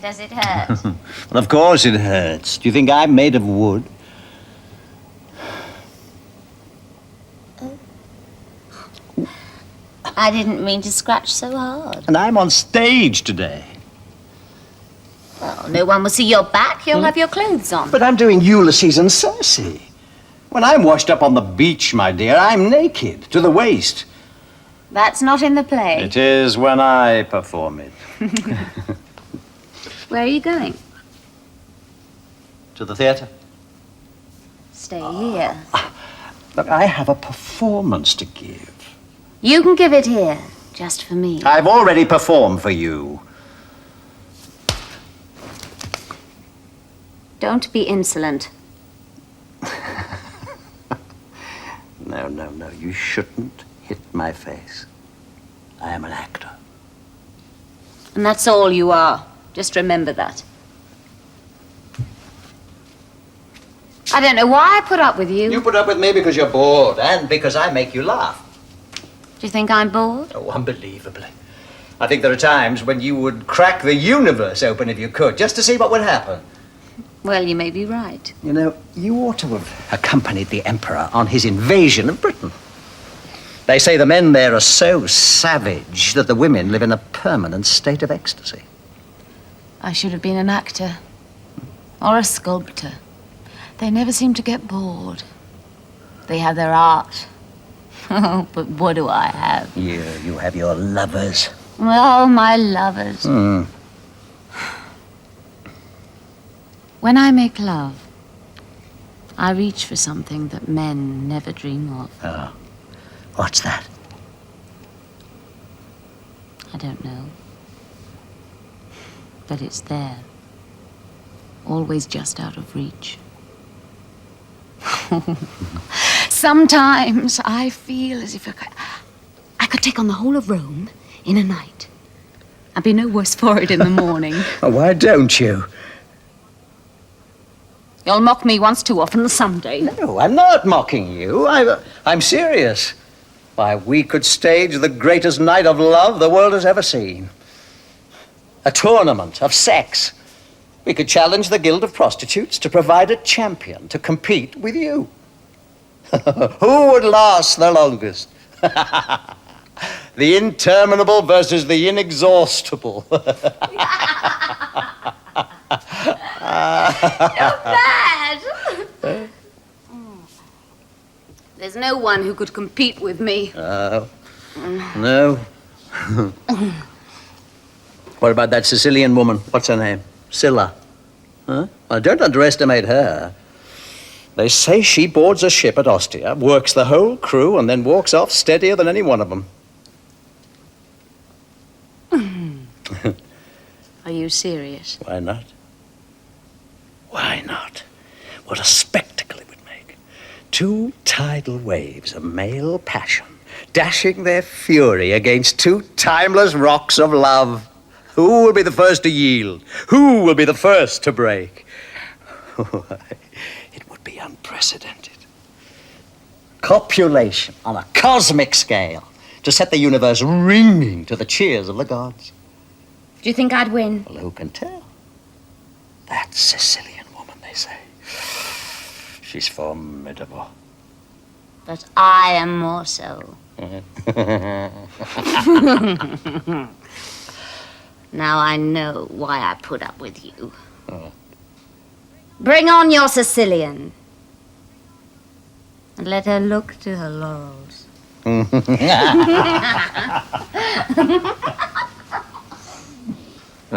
Does it hurt? Well, of course it hurts. Do you think I'm made of wood? I didn't mean to scratch so hard. And I'm on stage today. Well, no one will see your back. You'll have your clothes on. But I'm doing Ulysses and Circe. When I'm washed up on the beach, my dear, I'm naked to the waist. That's not in the play. It is when I perform it. Where are you going? To the theatre. Stay here. Look, I have a performance to give. You can give it here, just for me. I've already performed for you. Don't be insolent. No, you shouldn't hit my face. I am an actor. And that's all you are. Just remember that. I don't know why I put up with you. You put up with me because you're bored and because I make you laugh. Do you think I'm bored? Oh, unbelievably. I think there are times when you would crack the universe open if you could, just to see what would happen. Well, you may be right. You know, you ought to have accompanied the Emperor on his invasion of Britain. They say the men there are so savage that the women live in a permanent state of ecstasy. I should have been an actor. Or a sculptor. They never seem to get bored. They have their art. Oh, but what do I have? You have your lovers. Well, my lovers. When I make love, I reach for something that men never dream of. Oh, what's that? I don't know. But it's there. Always just out of reach. Sometimes I feel as if I could take on the whole of Rome in a night. I'd be no worse for it in the morning. Oh, why don't you? You'll mock me once too often someday. No, I'm not mocking you. I'm serious. Why, we could stage the greatest night of love the world has ever seen. A tournament of sex. We could challenge the Guild of Prostitutes to provide a champion to compete with you. Who would last the longest? The interminable versus the inexhaustible. You're bad! There's no one who could compete with me. No. What about that Sicilian woman? What's her name? Scylla. Huh? Well, don't underestimate her. They say she boards a ship at Ostia, works the whole crew, and then walks off steadier than any one of them. Are you serious? Why not? Why not? What a spectacle it would make. Two tidal waves of male passion, dashing their fury against two timeless rocks of love. Who will be the first to yield? Who will be the first to break? It would be unprecedented. Copulation on a cosmic scale to set the universe ringing to the cheers of the gods. Do you think I'd win? Well, who can tell? That Sicilian woman, they say. She's formidable. But I am more so. Now I know why I put up with you. Oh. Bring on your Sicilian. And let her look to her laurels. Well,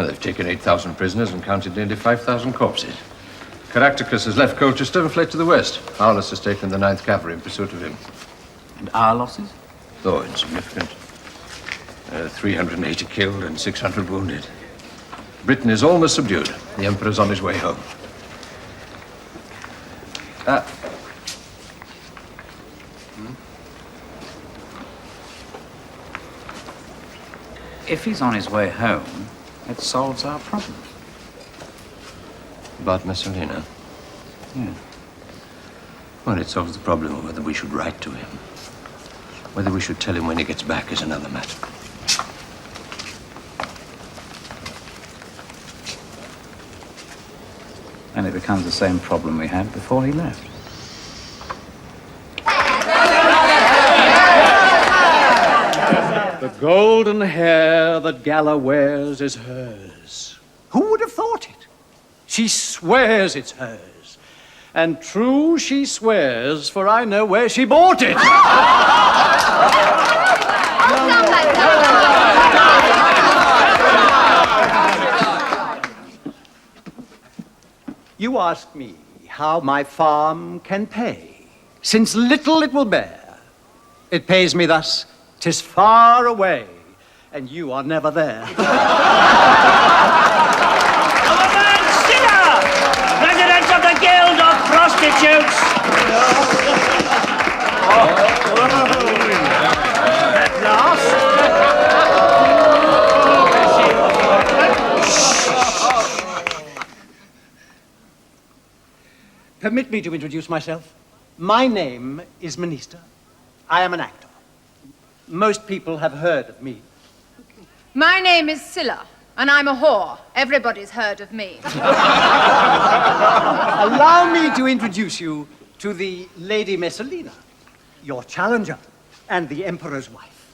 they've taken 8,000 prisoners and counted nearly 5,000 corpses. Caractacus has left Colchester and fled to the west. Aulus has taken the 9th Cavalry in pursuit of him. And our losses? Though insignificant. 380 killed and 600 wounded. Britain is almost subdued. The Emperor's on his way home. If he's on his way home, it solves our problem. About Messalina? Yeah. Well, it solves the problem of whether we should write to him. Whether we should tell him when he gets back is another matter. And it becomes the same problem we had before he left. The golden hair that Gala wears is hers. Who would have thought it? She swears it's hers. And true she swears, for I know where she bought it. You ask me how my farm can pay, since little it will bear. It pays me thus, 'tis far away, and you are never there. President of the Guild of Prostitutes! At last. Permit me to introduce myself. My name is Minister. I am an actor. Most people have heard of me. My name is Scylla, and I'm a whore. Everybody's heard of me. Allow me to introduce you to the Lady Messalina, your challenger, and the Emperor's wife.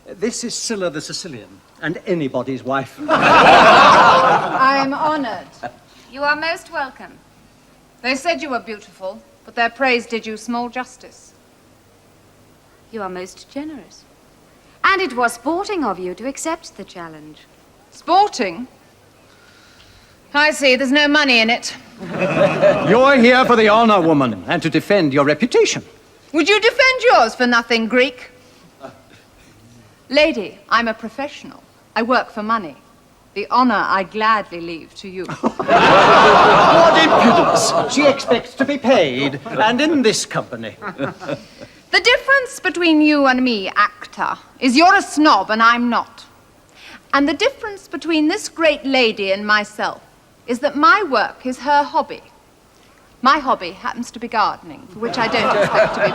This is Scylla the Sicilian, and anybody's wife. I am honored. You are most welcome. They said you were beautiful, but their praise did you small justice. You are most generous. And it was sporting of you to accept the challenge. Sporting? I see, there's no money in it. You're here for the honor, woman, and to defend your reputation. Would you defend yours for nothing, Greek? Lady, I'm a professional. I work for money. The honor I gladly leave to you. What impudence! She expects to be paid, and in this company. The difference between you and me, actor, is you're a snob and I'm not. And the difference between this great lady and myself is that my work is her hobby. My hobby happens to be gardening, for which I don't expect to be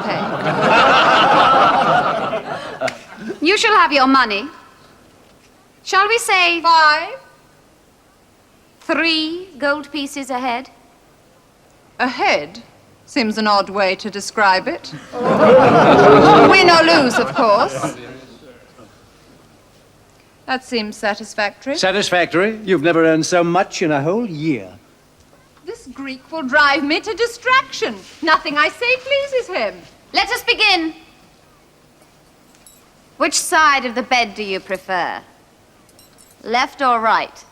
paid. You shall have your money. Shall we say 5? 3 gold pieces a head? A head seems an odd way to describe it. Win or lose, of course. That seems satisfactory. Satisfactory? You've never earned so much in a whole year. This Greek will drive me to distraction. Nothing I say pleases him. Let us begin. Which side of the bed do you prefer? Left or right?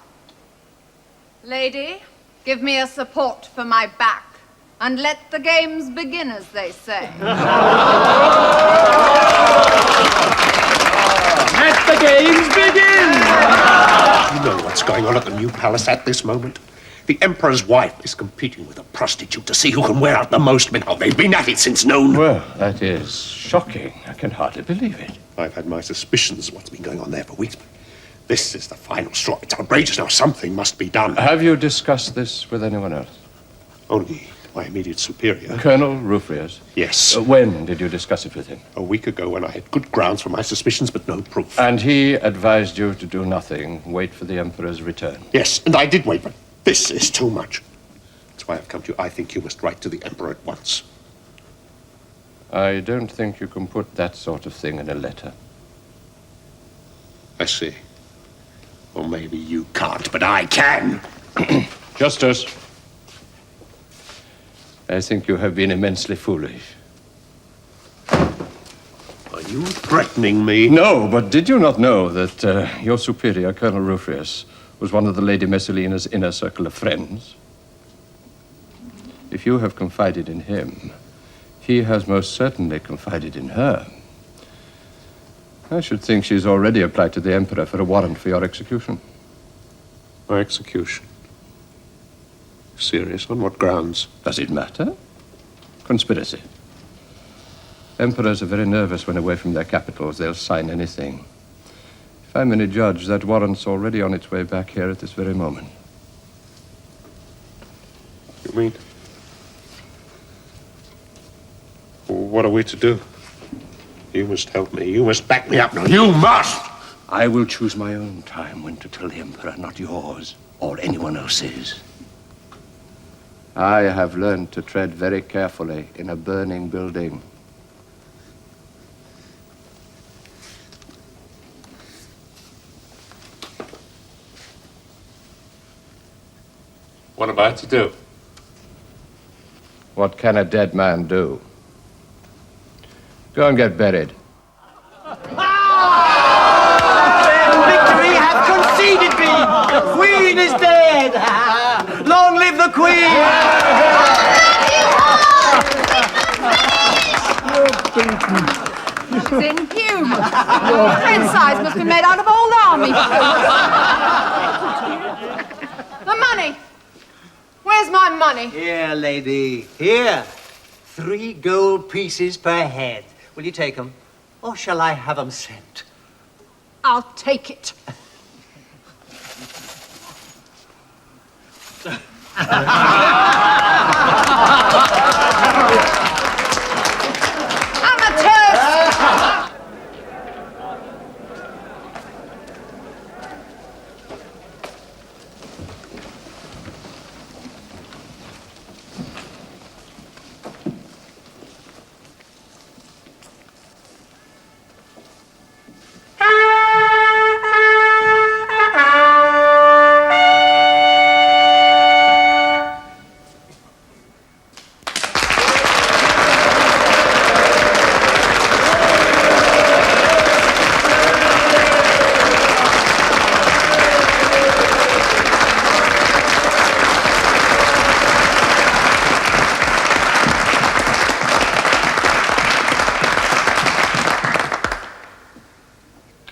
Lady, give me a support for my back, and let the games begin, as they say. Let the games begin! You know what's going on at the new palace at this moment? The Emperor's wife is competing with a prostitute to see who can wear out the most men. Oh, they've been at it since noon. Well, that is shocking. I can hardly believe it. I've had my suspicions of what's been going on there for weeks, but this is the final straw. It's outrageous now. Something must be done. Have you discussed this with anyone else? Only my immediate superior. Colonel Rufrius? Yes. When did you discuss it with him? A week ago, when I had good grounds for my suspicions, but no proof. And he advised you to do nothing, wait for the Emperor's return? Yes, and I did wait, but this is too much. That's why I've come to you. I think you must write to the Emperor at once. I don't think you can put that sort of thing in a letter. I see. Or maybe you can't, but I can. Justice, I think you have been immensely foolish. Are you threatening me? No, but did you not know that your superior, Colonel Rufrius, was one of the Lady Messalina's inner circle of friends? If you have confided in him, he has most certainly confided in her. I should think she's already applied to the Emperor for a warrant for your execution. My execution? Serious? On what grounds? Does it matter? Conspiracy. Emperors are very nervous when away from their capitals. They'll sign anything. If I'm any judge, that warrant's already on its way back here at this very moment. You mean? What are we to do? You must help me. You must back me up now. You must! I will choose my own time when to tell the Emperor, not yours or anyone else's. I have learned to tread very carefully in a burning building. What am I to do? What can a dead man do? Go and get buried. Victory hath conceded me! The Queen is dead! Long live the Queen! It's inhuman. Prince size must be made out of old army. The money. Where's my money? Here, lady, here. 3 gold pieces per head. Will you take them? Or shall I have them sent? I'll take it.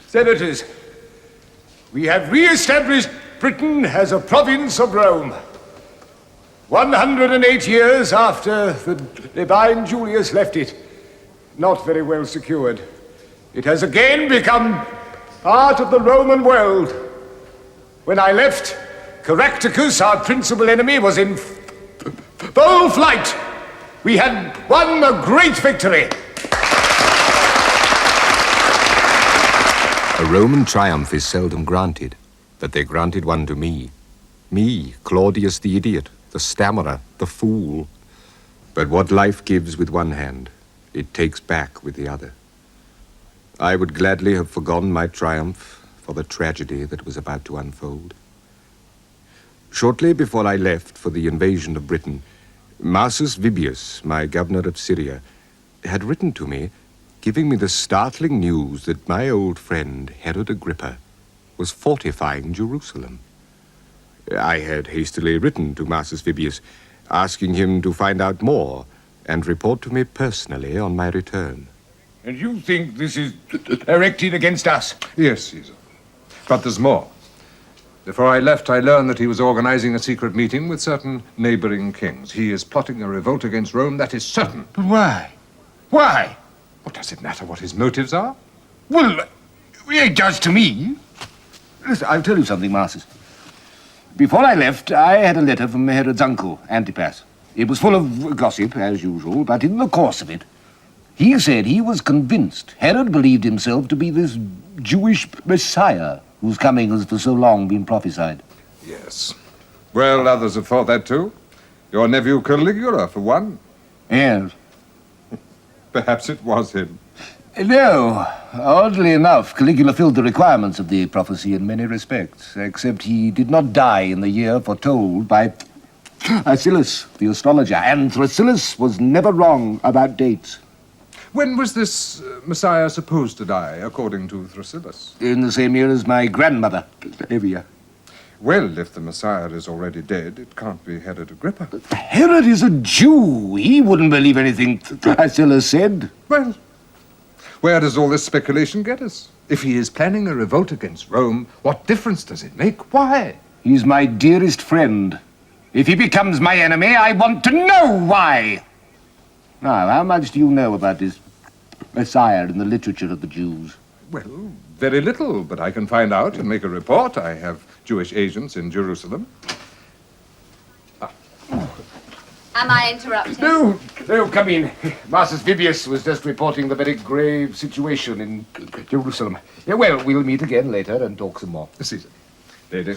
Senators, we have re-established Britain as a province of Rome. 108 years after the divine Julius left it, not very well secured. It has again become part of the Roman world. When I left, Caractacus, our principal enemy, was in full flight. We had won a great victory. A Roman triumph is seldom granted, but they granted one to me. Me, Claudius the idiot, the stammerer, the fool. But what life gives with one hand, it takes back with the other. I would gladly have forgone my triumph for the tragedy that was about to unfold. Shortly before I left for the invasion of Britain, Marcus Vibius, my governor of Syria, had written to me giving me the startling news that my old friend, Herod Agrippa, was fortifying Jerusalem. I had hastily written to Marcus Vibius, asking him to find out more and report to me personally on my return. And you think this is directed against us? Yes, Caesar. But there's more. Before I left, I learned that he was organizing a secret meeting with certain neighboring kings. He is plotting a revolt against Rome, that is certain. But why? Why? What does it matter what his motives are? Well, it does to me. Listen, I'll tell you something, Marcus. Before I left, I had a letter from Herod's uncle, Antipas. It was full of gossip, as usual, but in the course of it, he said he was convinced Herod believed himself to be this Jewish Messiah whose coming has for so long been prophesied. Yes. Well, others have thought that too. Your nephew Caligula, for one. Yes. Perhaps it was him. No. Oddly enough, Caligula filled the requirements of the prophecy in many respects, except he did not die in the year foretold by Thrasyllus, the astrologer, and Thrasyllus was never wrong about dates. When was this Messiah supposed to die, according to Thrasyllus? In the same year as my grandmother, Livia. Well, if the Messiah is already dead, it can't be Herod Agrippa. Herod is a Jew. He wouldn't believe anything Thrasyllus said. Well, where does all this speculation get us? If he is planning a revolt against Rome, what difference does it make? Why? He's my dearest friend. If he becomes my enemy, I want to know why. Now, how much do you know about this Messiah in the literature of the Jews? Well, very little, but I can find out and make a report. I have Jewish agents in Jerusalem. Am I interrupting? No, come in. Marcus Vibius was just reporting the very grave situation in Jerusalem. Yeah, well, we'll meet again later and talk some more. Caesar. Lady.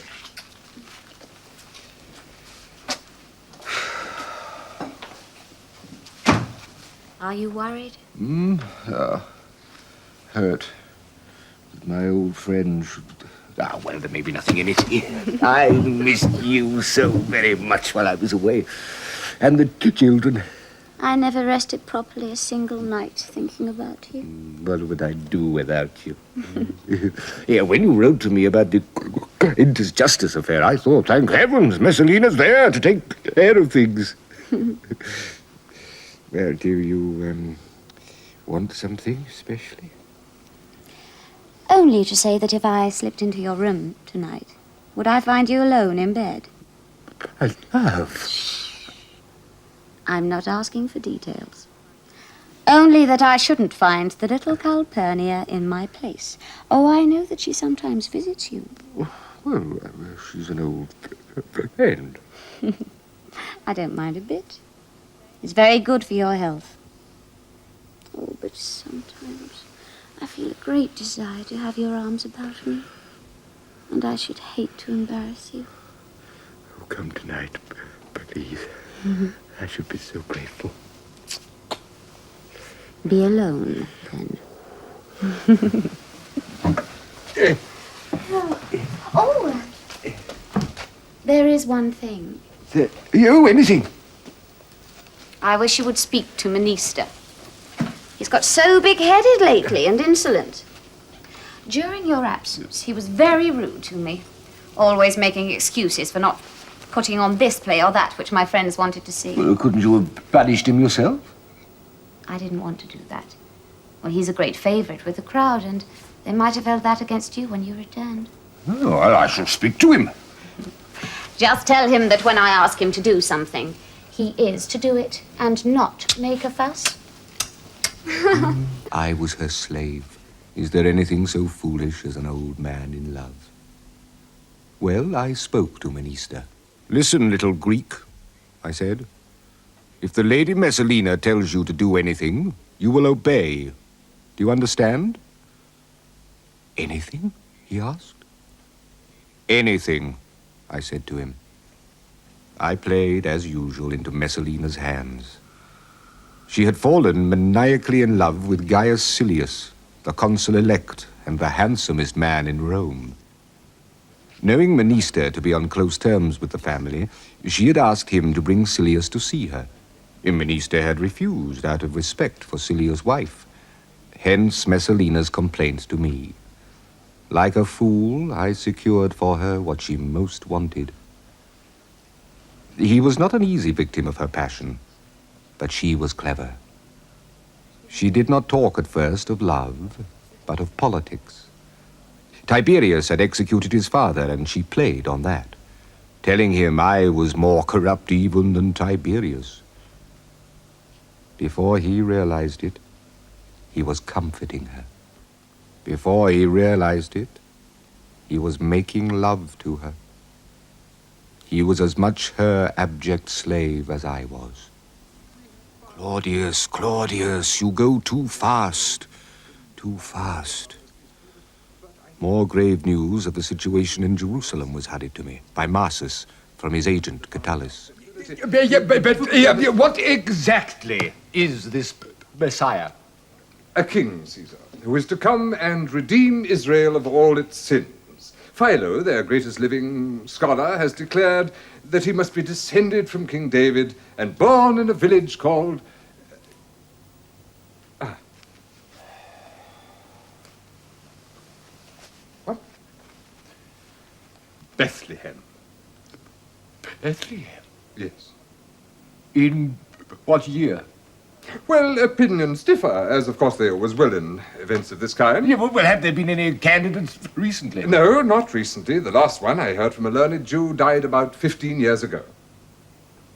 Are you worried? Hurt. That my old friend should... Ah, well, there may be nothing in it. I missed you so very much while I was away. And the children. I never rested properly a single night thinking about you. What would I do without you? Yeah, when you wrote to me about the Interjustice affair, I thought, thank heavens, Messalina's there to take care of things. Well, do you want something especially? Only to say that if I slipped into your room tonight, would I find you alone in bed? I love. I'm not asking for details. Only that I shouldn't find the little Calpurnia in my place. Oh, I know that she sometimes visits you. Well, she's an old friend. I don't mind a bit. It's very good for your health. Oh, but sometimes I feel a great desire to have your arms about me. And I should hate to embarrass you. Oh, come tonight, please. I should be so grateful. Be alone, then. Oh! There is one thing. You, anything? I wish you would speak to Minister. He's got so big-headed lately and insolent. During your absence, he was very rude to me, always making excuses for not putting on this play or that which my friends wanted to see. Well, couldn't you have banished him yourself? I didn't want to do that. Well, he's a great favorite with the crowd, and they might have held that against you when you returned. Oh, well, I shall speak to him. Just tell him that when I ask him to do something, he is to do it and not make a fuss. I was her slave. Is there anything so foolish as an old man in love? Well, I spoke to Minister. Listen, little Greek, I said. If the Lady Messalina tells you to do anything, you will obey. Do you understand? Anything? He asked. Anything, I said to him. I played, as usual, into Messalina's hands. She had fallen maniacally in love with Gaius Silius, the consul-elect and the handsomest man in Rome. Knowing Minister to be on close terms with the family, she had asked him to bring Silius to see her. Minister had refused out of respect for Silius' wife. Hence Messalina's complaints to me. Like a fool, I secured for her what she most wanted. He was not an easy victim of her passion, but she was clever. She did not talk at first of love, but of politics. Tiberius had executed his father, and she played on that, telling him I was more corrupt even than Tiberius. Before he realized it, he was comforting her. Before he realized it, he was making love to her. He was as much her abject slave as I was. Claudius, Claudius, you go too fast. Too fast. More grave news of the situation in Jerusalem was handed to me by Marsus from his agent, Catullus. But what exactly is this Messiah? A king, Caesar, who is to come and redeem Israel of all its sins. Philo, their greatest living scholar, has declared that he must be descended from King David and born in a village called... What? Bethlehem. Bethlehem? Yes. In what year? Well, opinions differ, as of course they always will in events of this kind. Yeah, well, have there been any candidates recently? No, not recently. The last one I heard from a learned Jew died about 15 years ago.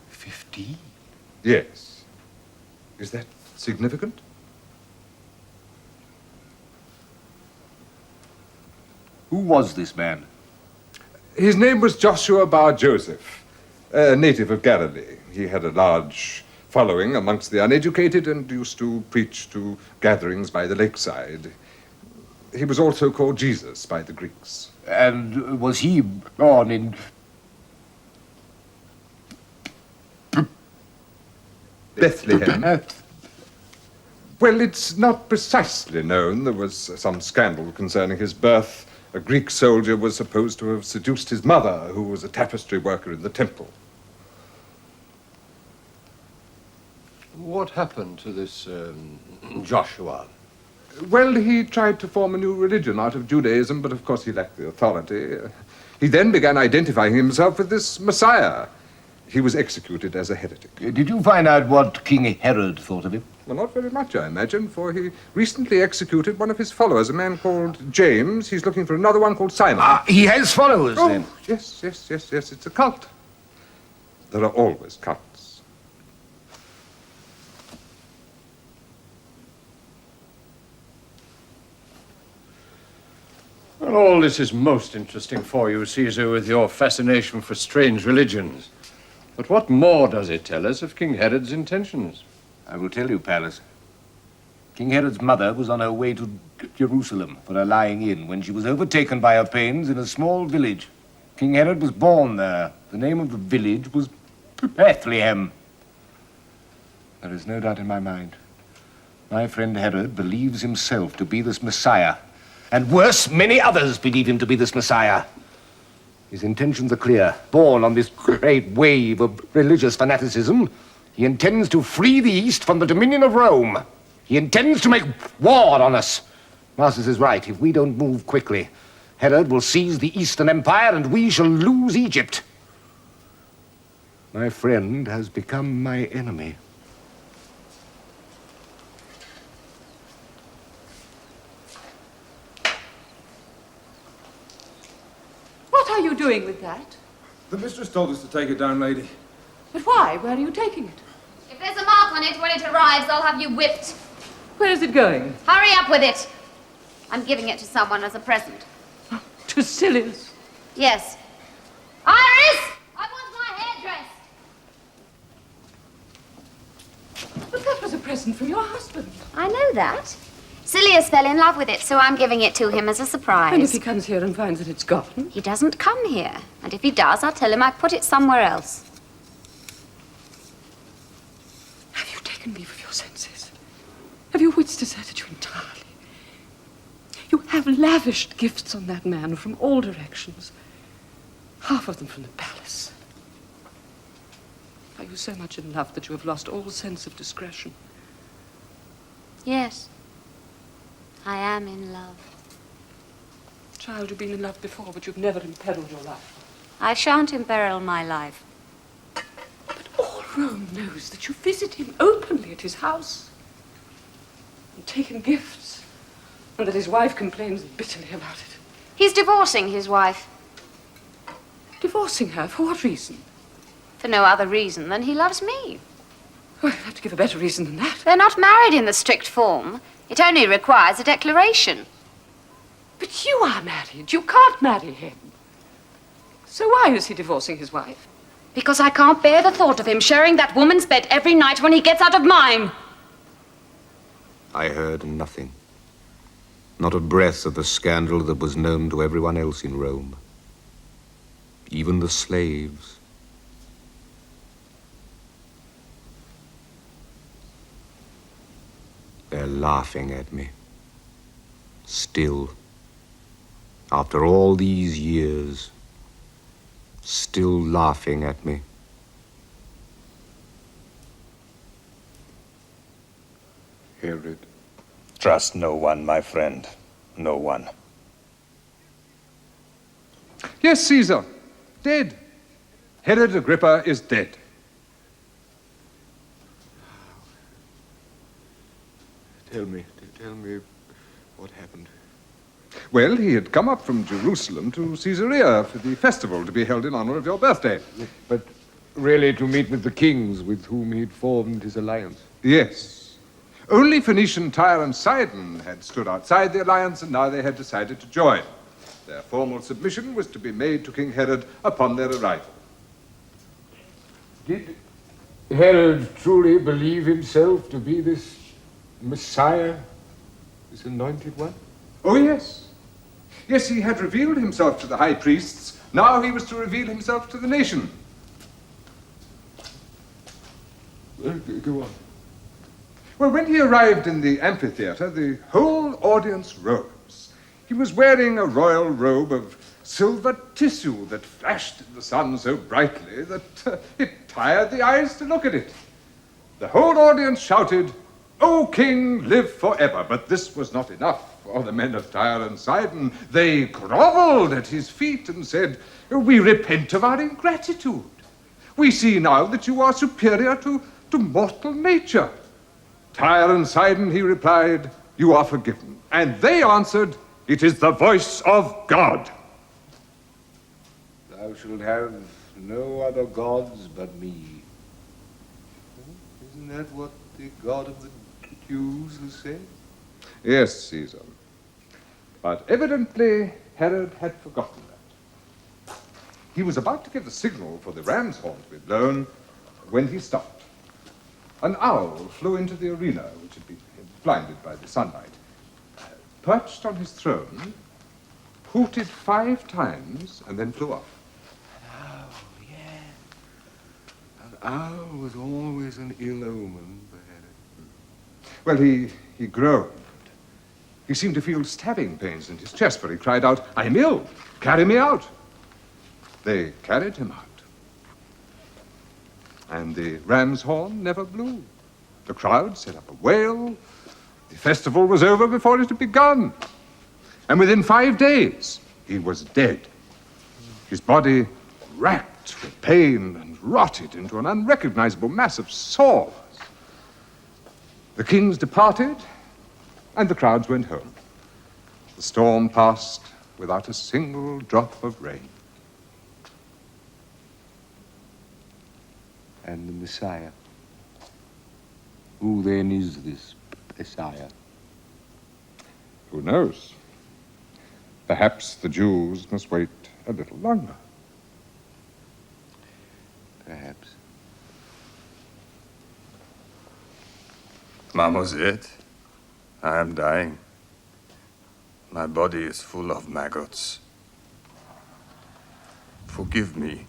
15? Yes. Is that significant? Who was this man? His name was Joshua Bar Joseph, a native of Galilee. He had a large following amongst the uneducated and used to preach to gatherings by the lakeside. He was also called Jesus by the Greeks. And was he born in... Bethlehem. Well, it's not precisely known. There was some scandal concerning his birth. A Greek soldier was supposed to have seduced his mother, who was a tapestry worker in the temple. What happened to this Joshua? Well, he tried to form a new religion out of Judaism, but of course he lacked the authority. He then began identifying himself with this Messiah. He was executed as a heretic. Did you find out what King Herod thought of him? Well, not very much, I imagine, for he recently executed one of his followers, a man called James. He's looking for another one called Simon. Ah, he has followers, then? Yes. It's a cult. There are always cults. Well, all this is most interesting for you, Caesar, with your fascination for strange religions. But what more does it tell us of King Herod's intentions? I will tell you, Pallas. King Herod's mother was on her way to Jerusalem for a lying in when she was overtaken by her pains in a small village. King Herod was born there. The name of the village was Bethlehem. There is no doubt in my mind. My friend Herod believes himself to be this Messiah. And worse, many others believe him to be this Messiah. His intentions are clear. Born on this great wave of religious fanaticism, he intends to free the East from the dominion of Rome. He intends to make war on us. Masters is right. If we don't move quickly, Herod will seize the Eastern Empire and we shall lose Egypt. My friend has become my enemy. What are you doing with that? The mistress told us to take it down, lady. But why? Where are you taking it? If there's a mark on it when it arrives, I'll have you whipped. Where is it going? Hurry up with it. I'm giving it to someone as a present. To Silius? Yes. Iris! I want my hair dressed. But that was a present from your husband. I know that. Silius fell in love with it, so I'm giving it to him as a surprise. And if he comes here and finds that it's gone? He doesn't come here. And if he does, I'll tell him I put it somewhere else. Have you taken leave of your senses? Have your wits deserted you entirely? You have lavished gifts on that man from all directions. Half of them from the palace. Are you so much in love that you have lost all sense of discretion? Yes. I am in love. Child, you've been in love before, but you've never imperiled your life. I shan't imperil my life. But all Rome knows that you visit him openly at his house and take him gifts, and that his wife complains bitterly about it. He's divorcing his wife. Divorcing her? For what reason? For no other reason than he loves me. Well, you'll have to give a better reason than that. They're not married in the strict form. It only requires a declaration. But you are married. You can't marry him. So why is he divorcing his wife? Because I can't bear the thought of him sharing that woman's bed every night when he gets out of mine. I heard nothing. Not a breath of the scandal that was known to everyone else in Rome. Even the slaves. They're laughing at me. Still. After all these years. Still laughing at me. Herod. Trust no one, my friend. No one. Yes, Caesar. Dead. Herod Agrippa is dead. Tell me what happened. Well, he had come up from Jerusalem to Caesarea for the festival to be held in honor of your birthday. But really to meet with the kings with whom he'd formed his alliance. Yes. Only Phoenician, Tyre, and Sidon had stood outside the alliance, and now they had decided to join. Their formal submission was to be made to King Herod upon their arrival. Did Herod truly believe himself to be this Messiah, this anointed one? Oh, yes. Yes, he had revealed himself to the high priests. Now he was to reveal himself to the nation. Well, go on. Well, when he arrived in the amphitheater, the whole audience rose. He was wearing a royal robe of silver tissue that flashed in the sun so brightly that it tired the eyes to look at it. The whole audience shouted, "O King, live forever!" But this was not enough for the men of Tyre and Sidon. They groveled at his feet and said, "We repent of our ingratitude. We see now that you are superior to mortal nature." Tyre and Sidon, he replied, "You are forgiven." And they answered, "It is the voice of God." Thou shalt have no other gods but me. Isn't that what the God of the Jews has said? Yes, Caesar. But evidently Herod had forgotten that. He was about to give the signal for the ram's horn to be blown when he stopped. An owl flew into the arena, which had been blinded by the sunlight. Perched on his throne, hooted 5 times, and then flew off. Oh, yeah. An owl was always an ill omen for Herod. Well, he groaned. He seemed to feel stabbing pains in his chest, for he cried out, "I am ill. Carry me out." They carried him out. And the ram's horn never blew. The crowd set up a wail. The festival was over before it had begun. And within 5 days, he was dead. His body racked with pain and rotted into an unrecognizable mass of sores. The kings departed, and the crowds went home. The storm passed without a single drop of rain. And the Messiah. Who then is this Messiah? Who knows? Perhaps the Jews must wait a little longer. Perhaps. Marmoset, I am dying. My body is full of maggots. Forgive me.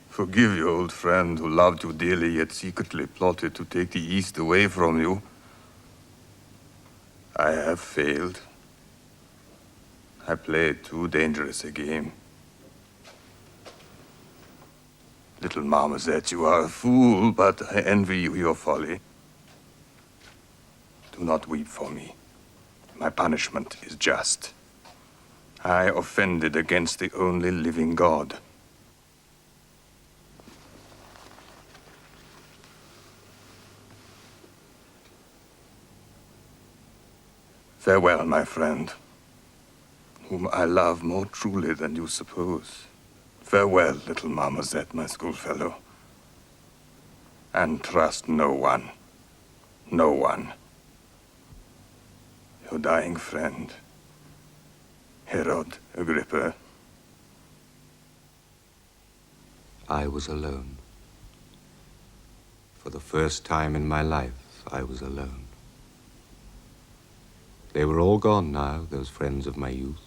Forgive your old friend who loved you dearly, yet secretly plotted to take the East away from you. I have failed. I played too dangerous a game. Little Marmoset, you are a fool, but I envy you your folly. Do not weep for me. My punishment is just. I offended against the only living God. Farewell, my friend, whom I love more truly than you suppose. Farewell, little Marmoset, my schoolfellow. And trust no one. No one. Your dying friend, Herod Agrippa. I was alone. For the first time in my life, I was alone. They were all gone now, those friends of my youth.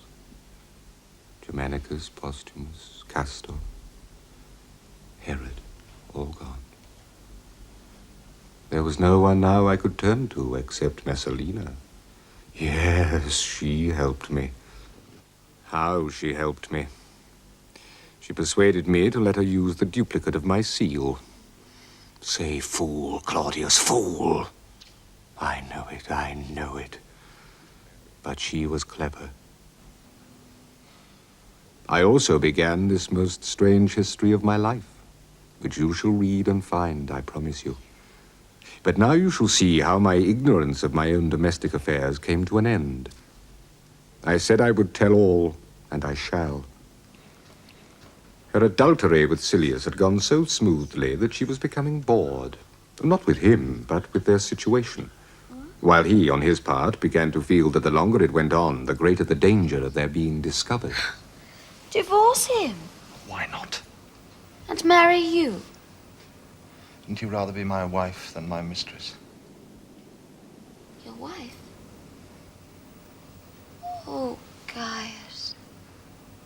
Germanicus, Postumus, Castor, Herod, all gone. There was no one now I could turn to except Messalina. Yes, she helped me. How she helped me. She persuaded me to let her use the duplicate of my seal. Say, fool, Claudius, fool. I know it, I know it. But she was clever. I also began this most strange history of my life, which you shall read and find, I promise you. But now you shall see how my ignorance of my own domestic affairs came to an end. I said I would tell all, and I shall. Her adultery with Silius had gone so smoothly that she was becoming bored. Not with him, but with their situation. While he, on his part, began to feel that the longer it went on, the greater the danger of their being discovered. Divorce him. Why not? And marry you. Wouldn't you rather be my wife than my mistress? Your wife? Oh, Gaius.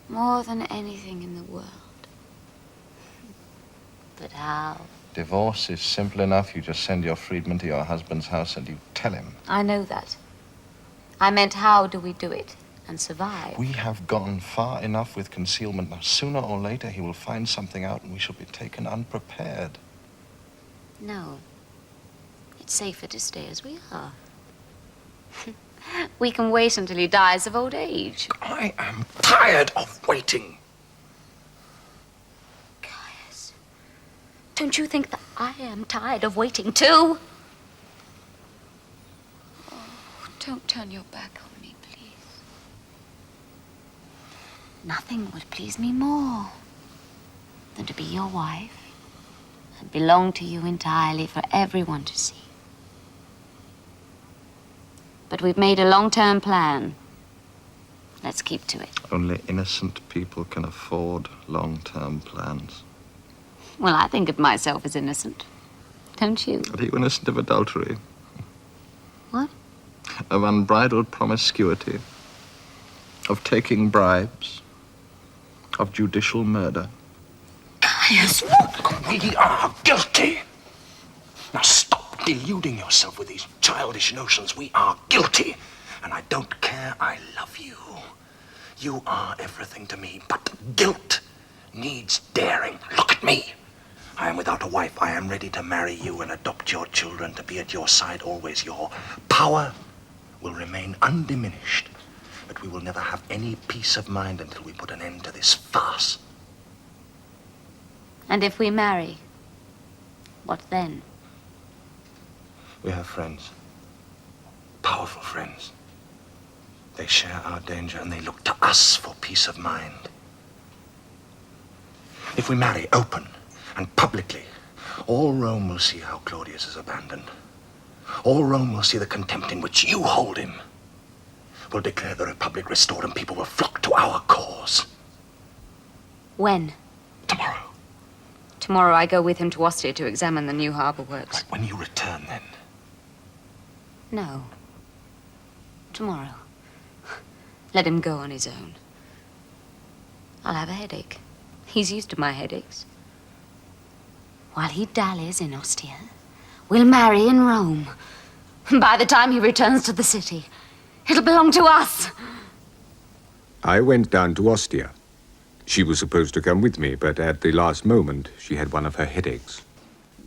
More than anything in the world. But how? Divorce is simple enough. You just send your freedman to your husband's house and you tell him. I know that. I meant, how do we do it and survive? We have gone far enough with concealment. Now, sooner or later, he will find something out and we shall be taken unprepared. No. It's safer to stay as we are. We can wait until he dies of old age. I am tired of waiting. Caius, don't you think that I am tired of waiting too? Oh, don't turn your back on me, please. Nothing would please me more than to be your wife and belong to you entirely for everyone to see. But we've made a long-term plan. Let's keep to it. Only innocent people can afford long-term plans. Well, I think of myself as innocent. Don't you? Are you innocent of adultery? What? Of unbridled promiscuity? Of taking bribes? Of judicial murder? Caius, look, we are guilty. Now stop deluding yourself with these childish notions. We are guilty. And I don't care, I love you. You are everything to me, but guilt needs daring. Look at me. I am without a wife. I am ready to marry you and adopt your children, to be at your side always. Your power will remain undiminished, but we will never have any peace of mind until we put an end to this farce. And if we marry, what then? We have friends. Powerful friends. They share our danger and they look to us for peace of mind. If we marry open and publicly, all Rome will see how Claudius is abandoned. All Rome will see the contempt in which you hold him. We'll declare the Republic restored and people will flock to our cause. When? Tomorrow. Tomorrow I go with him to Ostia to examine the new harbor works. Right, when you return then. No. Tomorrow. Let him go on his own. I'll have a headache. He's used to my headaches. While he dallies in Ostia, we'll marry in Rome. By the time he returns to the city, it'll belong to us. I went down to Ostia. She was supposed to come with me, but at the last moment, she had one of her headaches.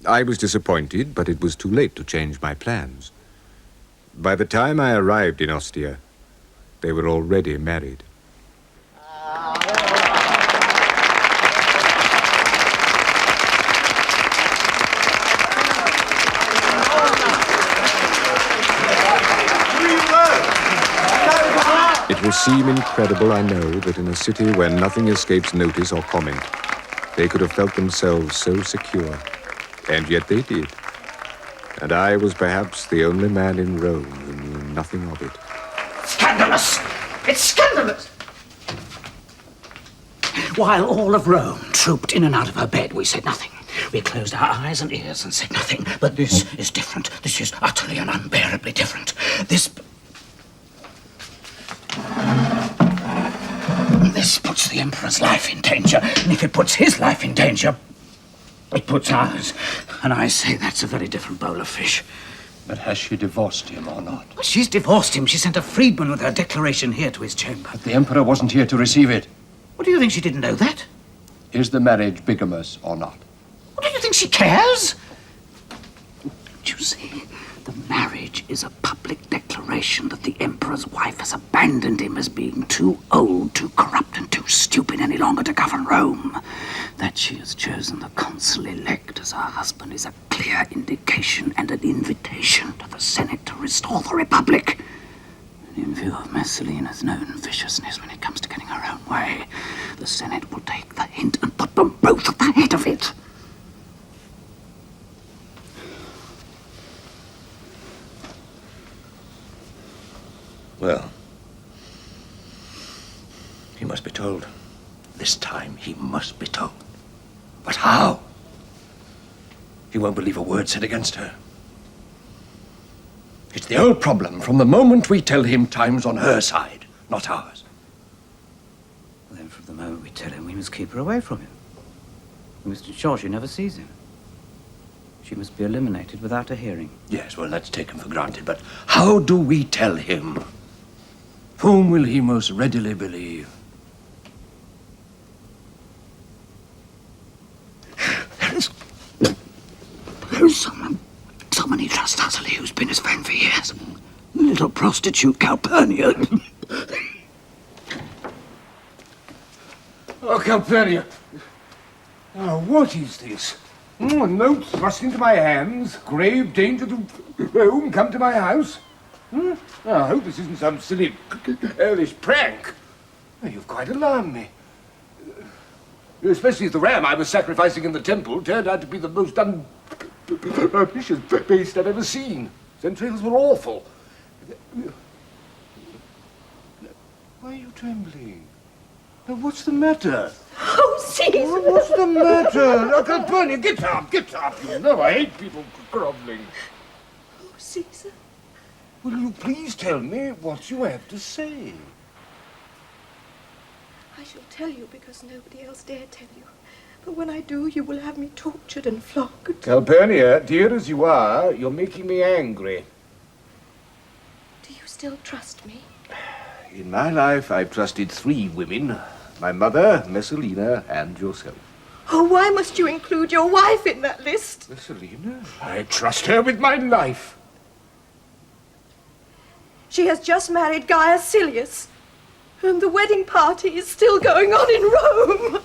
I was disappointed, but it was too late to change my plans. By the time I arrived in Ostia, they were already married. It will seem incredible, I know, that in a city where nothing escapes notice or comment, they could have felt themselves so secure. And yet they did. And I was perhaps the only man in Rome who knew nothing of it. Scandalous! It's scandalous! While all of Rome trooped in and out of her bed, we said nothing. We closed our eyes and ears and said nothing. But this is different. This is utterly and unbearably different. This puts the Emperor's life in danger. And if it puts his life in danger, it puts ours. And I say that's a very different bowl of fish. But has she divorced him or not? Well, she's divorced him. She sent a freedman with her declaration here to his chamber. But the Emperor wasn't here to receive it. What, do you think she didn't know that? Is the marriage bigamous or not? What, do you think she cares? Don't you see? The marriage is a public declaration that the Emperor's wife has abandoned him as being too old, too corrupt, and too stupid any longer to govern Rome. That she has chosen the consul-elect as her husband is a clear indication and an invitation to the Senate to restore the Republic. And in view of Messalina's known viciousness when it comes to getting her own way, the Senate will take the hint and put them both at the head of it. Well, he must be told. This time he must be told. But how? He won't believe a word said against her. It's the old problem. From the moment we tell him, time's on her side, not ours. Then from the moment we tell him, we must keep her away from him. We must ensure she never sees him. She must be eliminated without a hearing. Yes, well, that's taken for granted, but how do we tell him? Whom will he most readily believe? There's someone he trusts utterly who's been his friend for years. Little prostitute Calpurnia. Oh, Calpurnia. Oh, what is this? Oh, a note thrust into my hands. Grave danger to Rome. Come to my house. Oh, I hope this isn't some silly, earlish prank. Oh, you've quite alarmed me. Especially as the ram I was sacrificing in the temple turned out to be the most ambitious beast I've ever seen. His entrails were awful. Why are you trembling? Now, what's the matter? Oh, Caesar! Oh, what's the matter? Now, Calpurnia, get up, get up. You know I hate people groveling. Oh, Caesar. Will you please tell me what you have to say? I shall tell you because nobody else dare tell you. But when I do, you will have me tortured and flogged. Calpurnia, dear as you are, you're making me angry. Do you still trust me? In my life, I've trusted 3 women. My mother, Messalina, and yourself. Oh, why must you include your wife in that list? Messalina? I trust her with my life. She has just married Gaius Silius, and the wedding party is still going on in Rome.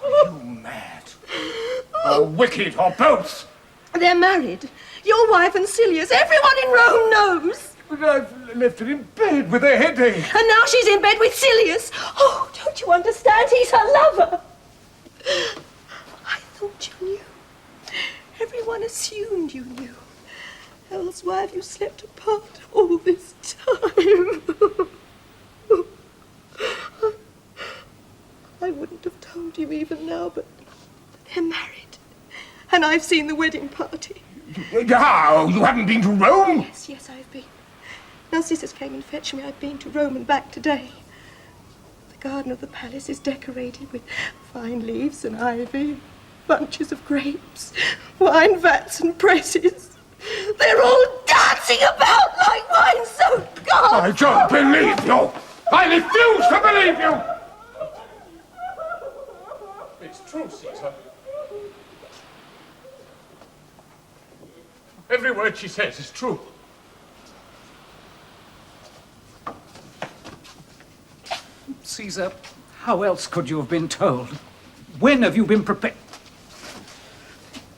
Are you mad? Or wicked, or both? They're married. Your wife and Silius. Everyone in Rome knows. But I've left her in bed with a headache. And now she's in bed with Silius. Oh, don't you understand? He's her lover. I thought you knew. Everyone assumed you knew. Else why have you slept apart all this time? I wouldn't have told you even now, but they're married. And I've seen the wedding party. How? You haven't been to Rome? Yes, I've been. Narcissus came and fetched me. I've been to Rome and back today. The garden of the palace is decorated with fine leaves and ivy, bunches of grapes, wine vats and presses. They're all dancing about like wine-soaked gods. I don't believe you. I refuse to believe you. It's true, Caesar. Every word she says is true. Caesar, how else could you have been told? When have you been prepared?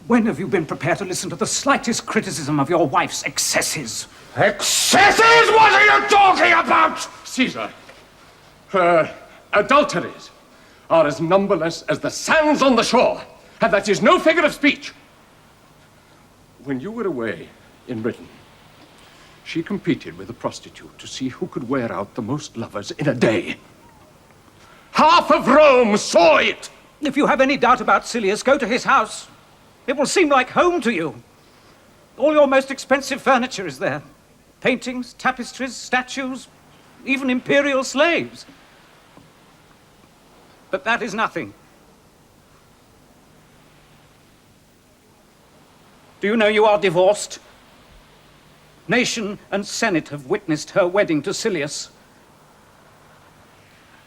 When have you been prepared to listen to the slightest criticism of your wife's excesses? Excesses? What are you talking about? Caesar, her adulteries are as numberless as the sands on the shore, and that is no figure of speech. When you were away in Britain, she competed with a prostitute to see who could wear out the most lovers in a day. Half of Rome saw it! If you have any doubt about Silius, go to his house. It will seem like home to you. All your most expensive furniture is there. Paintings, tapestries, statues, even imperial slaves. But that is nothing. Do you know you are divorced? Nation and Senate have witnessed her wedding to Silius.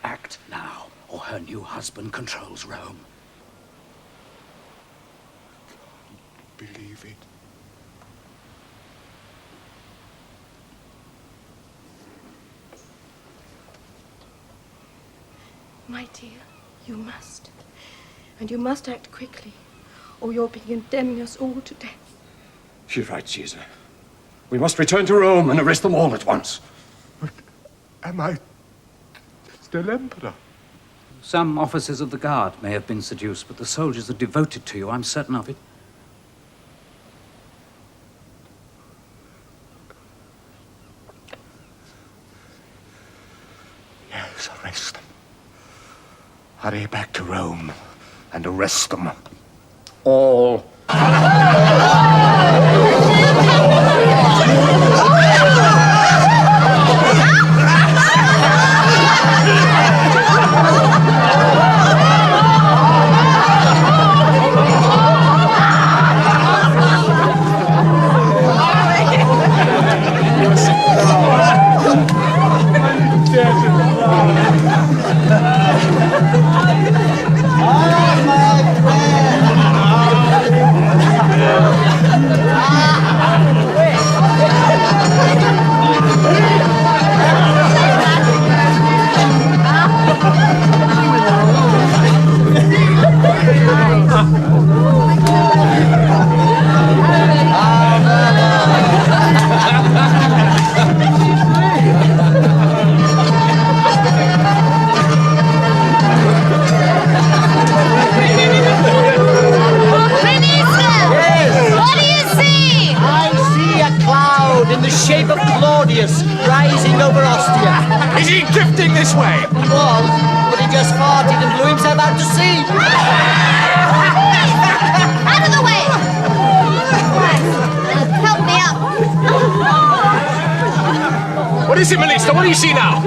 Act now, or her new husband controls Rome. Believe it. My dear, you must. And you must act quickly, or you'll be condemning us all to death. She's right, Caesar. We must return to Rome and arrest them all at once. But am I still emperor? Some officers of the guard may have been seduced, but the soldiers are devoted to you, I'm certain of it. Yes, arrest them. Hurry back to Rome and arrest them. All. drifting this way. He was, but he just farted and blew himself out to sea. Out of the way! Help me up. What is it, Melissa? What do you see now?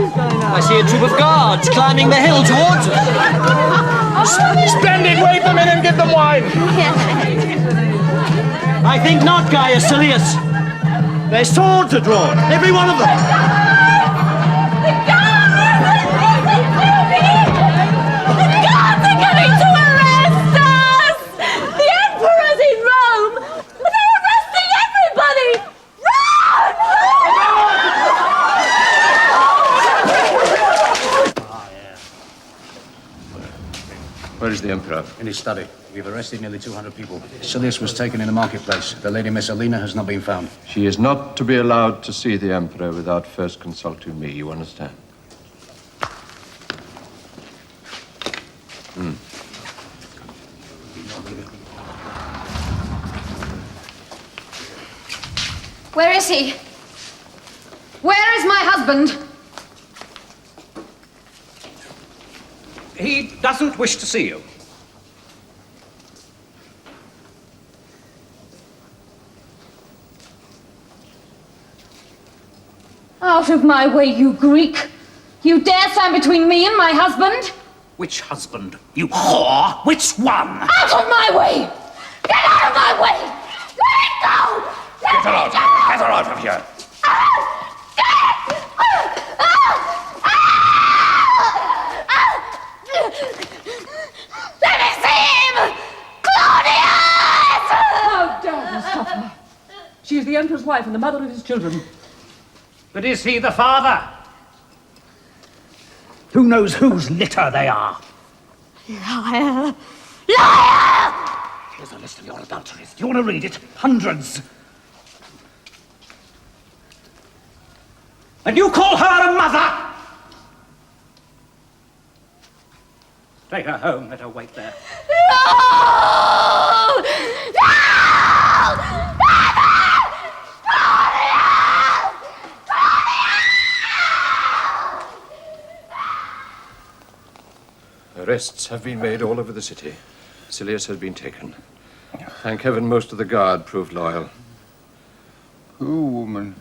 I see a troop of guards climbing the hill towards us. Splendid! Wave them in and give them wine. I think not, Gaius Silius. Their swords are drawn, every one of them. The guards are coming to arrest us! The Emperor's in Rome! They're arresting everybody! Run! Where is the Emperor? In his study. We've arrested nearly 200 people. Silius was taken in the marketplace. The Lady Messalina has not been found. She is not to be allowed to see the Emperor without first consulting me, you understand? Where is he? Where is my husband? He doesn't wish to see you. Out of my way, you Greek! You dare stand between me and my husband? Which husband? You whore? Which one? Out of my way! Get out of my way! Let it go! Get her out! Get her out of here! Let me see him! Claudius! How dare you stop her? She is the Emperor's wife and the mother of his children. But is he the father? Who knows whose litter they are? Liar! Liar! Here's a list of your adulteries. Do you want to read it? Hundreds. And you call her a mother? Take her home, let her wait there. No! No! Arrests have been made all over the city. Silius has been taken. Thank heaven most of the guard proved loyal. Poor woman.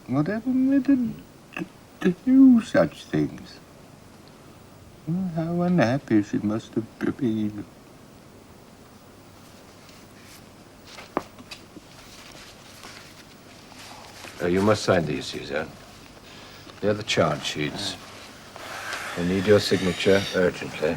Whatever made her do such things? How unhappy she must have been. You must sign these, Caesar. They're the charge sheets. I need your signature urgently.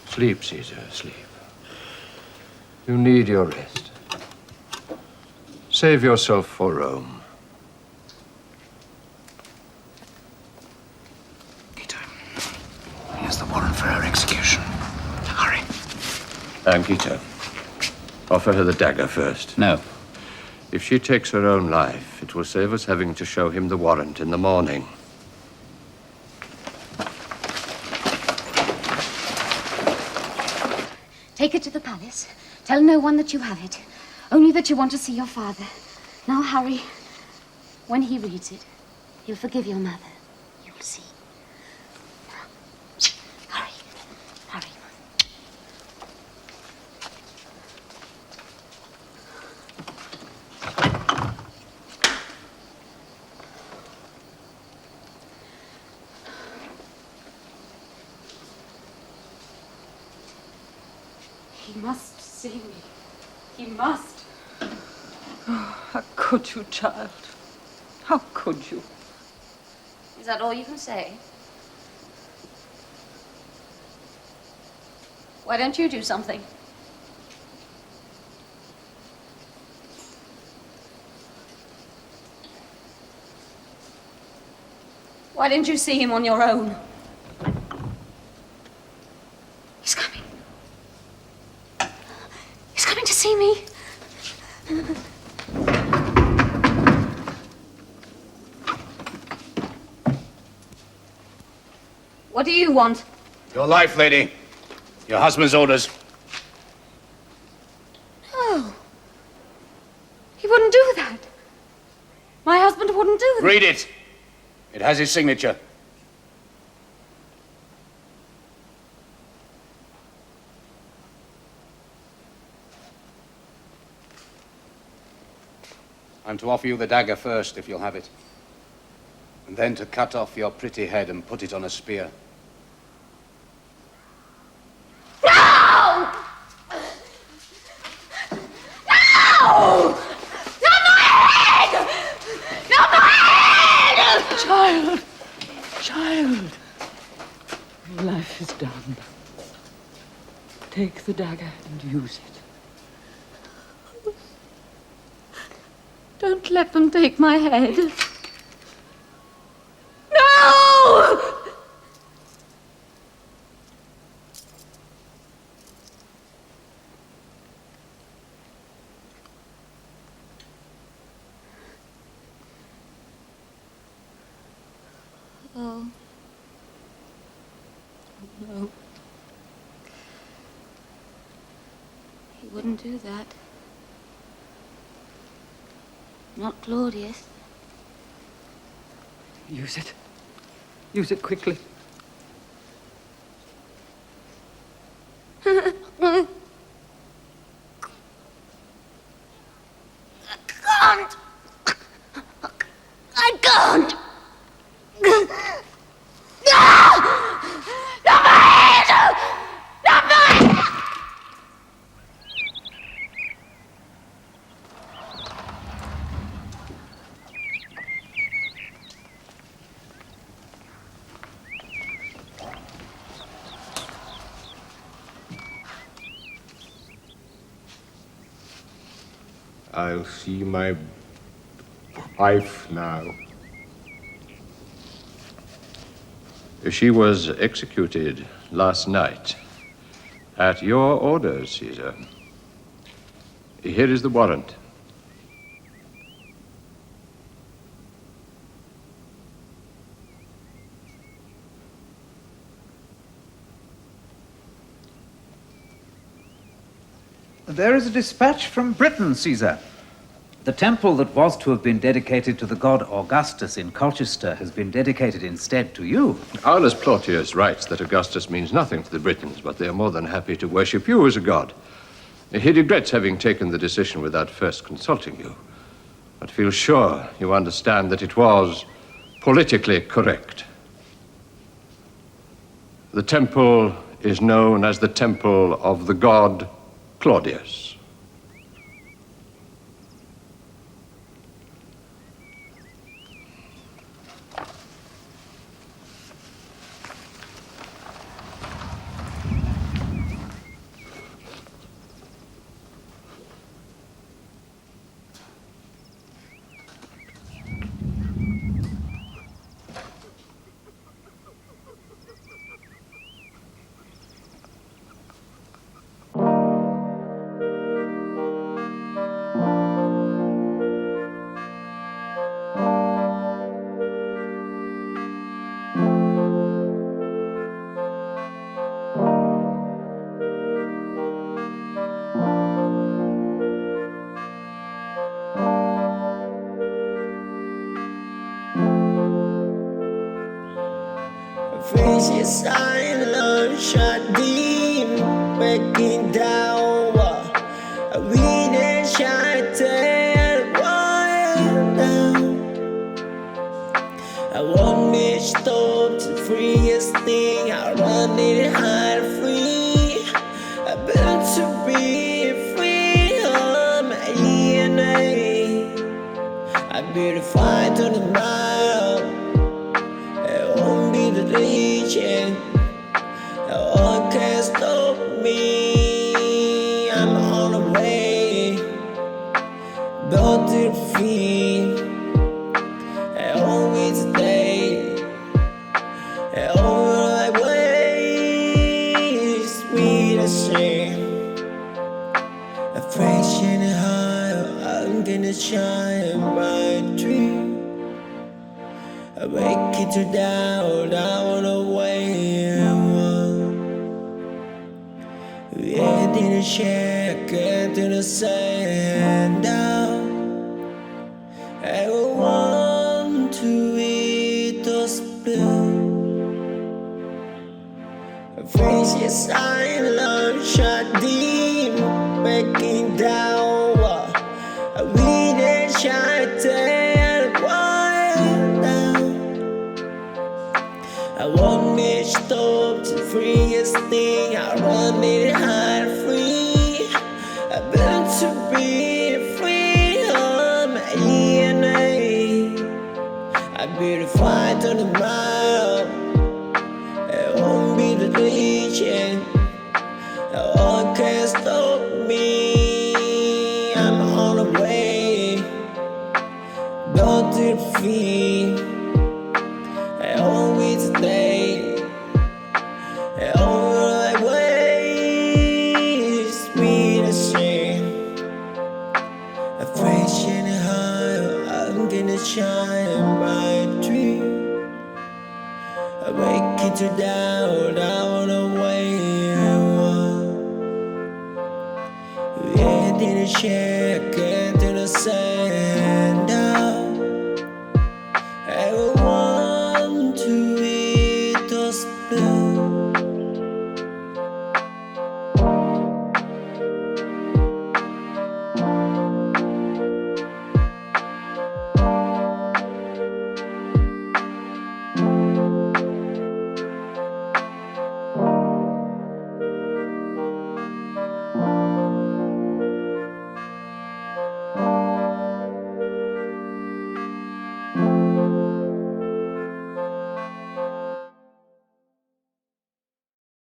Sleep, Caesar, sleep. You need your rest. Save yourself for Rome. Peter, here's the warrant for her execution. Hurry. Ankita, offer her the dagger first. No. If she takes her own life, it will save us having to show him the warrant in the morning. Take it to the palace. Tell no one that you have it. Only that you want to see your father. Now hurry. When he reads it, he'll forgive your mother. You'll see. Now, hurry. Hurry. He must see me. He must. Oh, how could you, child? How could you? Is that all you can say? Why don't you do something? Why didn't you see him on your own? He's coming. What do you want? Your life, lady. Your husband's orders. No. He wouldn't do that. My husband wouldn't do that. Read it. It has his signature. I'm to offer you the dagger first, if you'll have it. And then to cut off your pretty head and put it on a spear. No! No! Not my head! Not my head! Child! Child! Your life is done. Take the dagger and use it. Don't let them take my head. No! Oh. No. He wouldn't do that. Not Claudius. Use it. Use it quickly. I can't. I can't. No! Not my head! Not my... I'll see my wife now. She was executed last night. At your orders, Caesar. Here is the warrant. There is a dispatch from Britain, Caesar. The temple that was to have been dedicated to the god Augustus in Colchester has been dedicated instead to you. Aulus Plautius writes that Augustus means nothing to the Britons, but they are more than happy to worship you as a god. He regrets having taken the decision without first consulting you, but feels sure you understand that it was politically correct. The temple is known as the temple of the god Claudius. Precious island shot deep, breaking down. We then shot down. I want me stop to freest thing. I run it hard free. I built to be free on my DNA. I beautified to the mile. The legion, no one can stop me. I'm on the way, built to defeat. Always today, all my way, sweet as shame. A fresh and high, I'm gonna shine my dream. I wake it to doubt, I wanna wait. We ain't in a check, get to the sand down. I will want to eat those blue. Face your silent, shut deep, breaking down. We didn't shut down, wild down. I won't get stopped, the freest thing. I run it hard free. I built to be free on my DNA. I'd be the fight on the mile. It won't be the legion. No one can stop me. I'm on the way. Go to the feet. I always stay. I always ways me the same. I face in the high. I'm gonna shine my dream. I wake it to doubt, I wanna wait. We ain't in a check, into the sand.